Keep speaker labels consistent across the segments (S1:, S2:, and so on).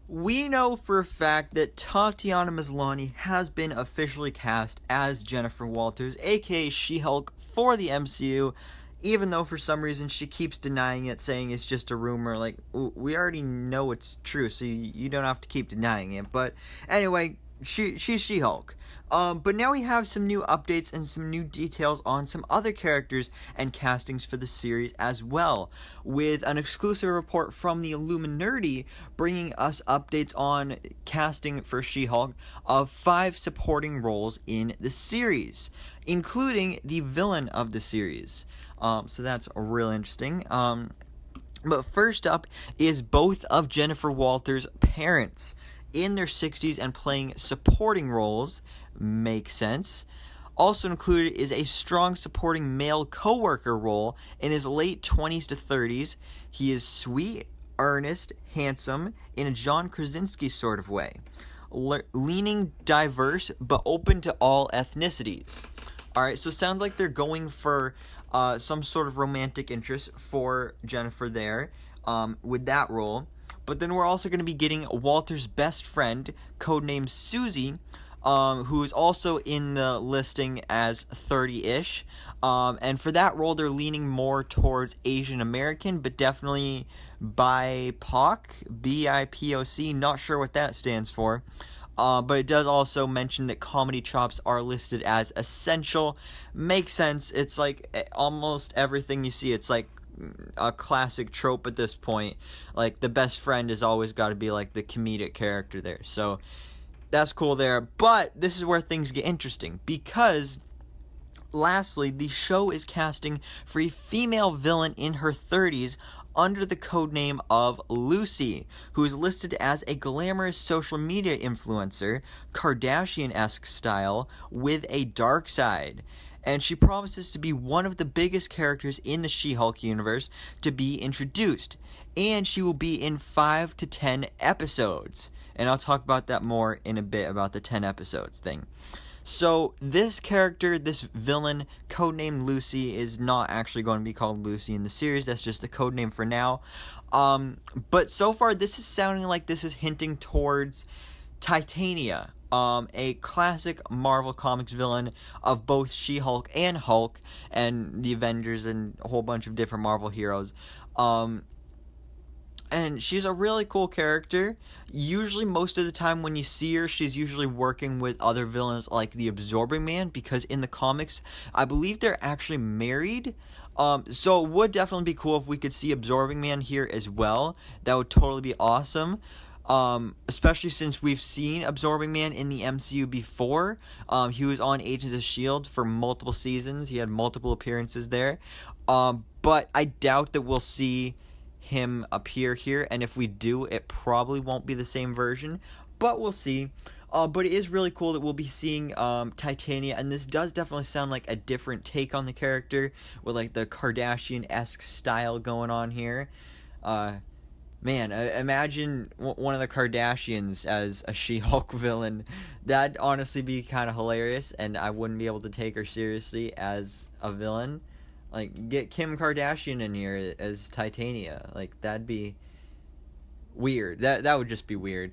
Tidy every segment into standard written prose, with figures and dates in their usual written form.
S1: We know for a fact that Tatiana Maslany has been officially cast as Jennifer Walters, aka She-Hulk, for the MCU, even though for some reason she keeps denying it, saying it's just a rumor. Like, we already know it's true, so you don't have to keep denying it. But anyway, she's She-Hulk. But now we have some new updates and some new details on some other characters and castings for the series as well, with an exclusive report from the Illuminati bringing us updates on casting for She-Hulk of 5 supporting roles in the series, including the villain of the series. So that's really interesting. But first up is both of Jennifer Walters' parents in their 60s and playing supporting roles. Makes sense. Also included is a strong supporting male co-worker role in his late 20s to 30s. He is sweet, earnest, handsome, in a John Krasinski sort of way. Leaning diverse, but open to all ethnicities. Alright, so sounds like they're going for some sort of romantic interest for Jennifer there with that role. But then we're also going to be getting Walter's best friend, codenamed Susie, who is also in the listing as 30-ish. And for that role, they're leaning more towards Asian American, but definitely BIPOC, BIPOC, not sure what that stands for. But it does also mention that comedy chops are listed as essential. Makes sense. It's like almost everything you see. It's like a classic trope at this point. Like, the best friend has always got to be like the comedic character there. So that's cool there. But this is where things get interesting, because lastly, the show is casting for a female villain in her 30s under the codename of Lucy, who is listed as a glamorous social media influencer, Kardashian-esque style, with a dark side. And she promises to be one of the biggest characters in the She-Hulk universe to be introduced. And she will be in 5 to 10 episodes. And I'll talk about that more in a bit, about the 10 episodes thing. So this character, this villain, codenamed Lucy, is not actually going to be called Lucy in the series. That's just a codename for now. But so far, this is sounding like this is hinting towards Titania, a classic Marvel Comics villain of both She-Hulk and Hulk, and the Avengers, and a whole bunch of different Marvel heroes. And she's a really cool character. Usually, most of the time when you see her, she's usually working with other villains like the Absorbing Man, because in the comics, I believe they're actually married. So it would definitely be cool if we could see Absorbing Man here as well. That would totally be awesome. Especially since we've seen Absorbing Man in the MCU before. He was on Agents of S.H.I.E.L.D. for multiple seasons. He had multiple appearances there. But I doubt that we'll see him appear here, and if we do, it probably won't be the same version, but we'll see. But it is really cool that we'll be seeing Titania, and this does definitely sound like a different take on the character, with like the Kardashian-esque style going on here. Man, imagine one of the Kardashians as a She-Hulk villain. That'd honestly be kind of hilarious, and I wouldn't be able to take her seriously as a villain. Like, get Kim Kardashian in here as Titania. Like, that'd be weird. That would just be weird.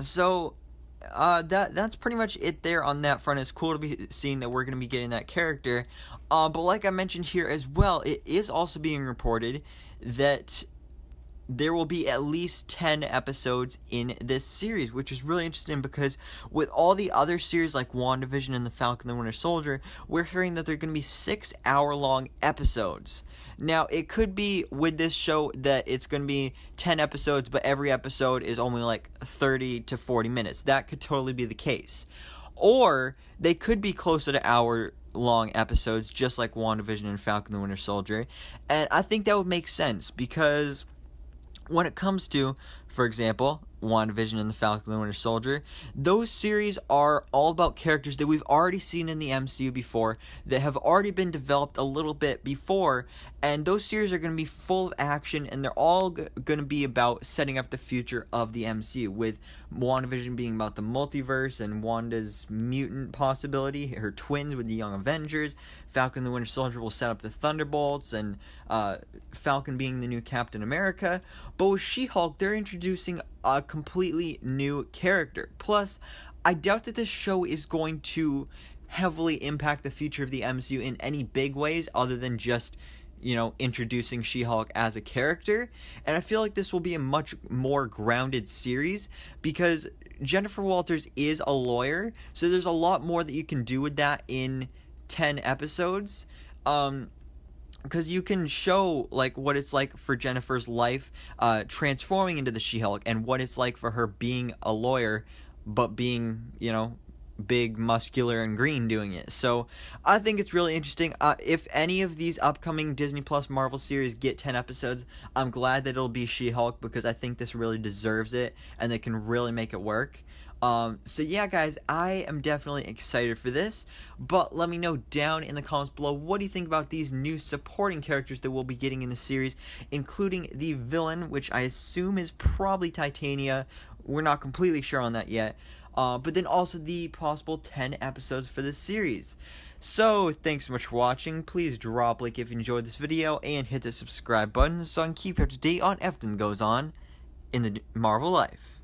S1: So that's pretty much it there on that front. It's cool to be seeing that we're going to be getting that character. But like I mentioned here as well, it is also being reported that there will be at least 10 episodes in this series, which is really interesting, because with all the other series like WandaVision and The Falcon and the Winter Soldier, we're hearing that they're going to be 6-hour-long episodes. Now, it could be with this show that it's going to be 10 episodes, but every episode is only like 30 to 40 minutes. That could totally be the case. Or they could be closer to hour-long episodes, just like WandaVision and Falcon and the Winter Soldier. And I think that would make sense, because when it comes to, for example, WandaVision and the Falcon and the Winter Soldier. Those series are all about characters that we've already seen in the MCU before, that have already been developed a little bit before, and those series are going to be full of action, and they're all going to be about setting up the future of the MCU, with WandaVision being about the multiverse and Wanda's mutant possibility, her twins with the Young Avengers. Falcon and the Winter Soldier will set up the Thunderbolts, and Falcon being the new Captain America. But with She-Hulk, they're introducing a completely new character. Plus, I doubt that this show is going to heavily impact the future of the MCU in any big ways other than just, introducing She-Hulk as a character. And I feel like this will be a much more grounded series because Jennifer Walters is a lawyer, so there's a lot more that you can do with that in 10 episodes. Because you can show what it's like for Jennifer's life transforming into the She-Hulk, and what it's like for her being a lawyer but being, big, muscular, and green doing it. So I think it's really interesting. If any of these upcoming Disney Plus Marvel series get 10 episodes, I'm glad that it'll be She-Hulk, because I think this really deserves it and they can really make it work. So yeah, guys, I am definitely excited for this, but let me know down in the comments below, what do you think about these new supporting characters that we'll be getting in the series, including the villain, which I assume is probably Titania. We're not completely sure on that yet, but then also the possible 10 episodes for this series. So, thanks so much for watching. Please drop a like if you enjoyed this video, and hit the subscribe button so I can keep you up to date on everything that goes on in the Marvel life.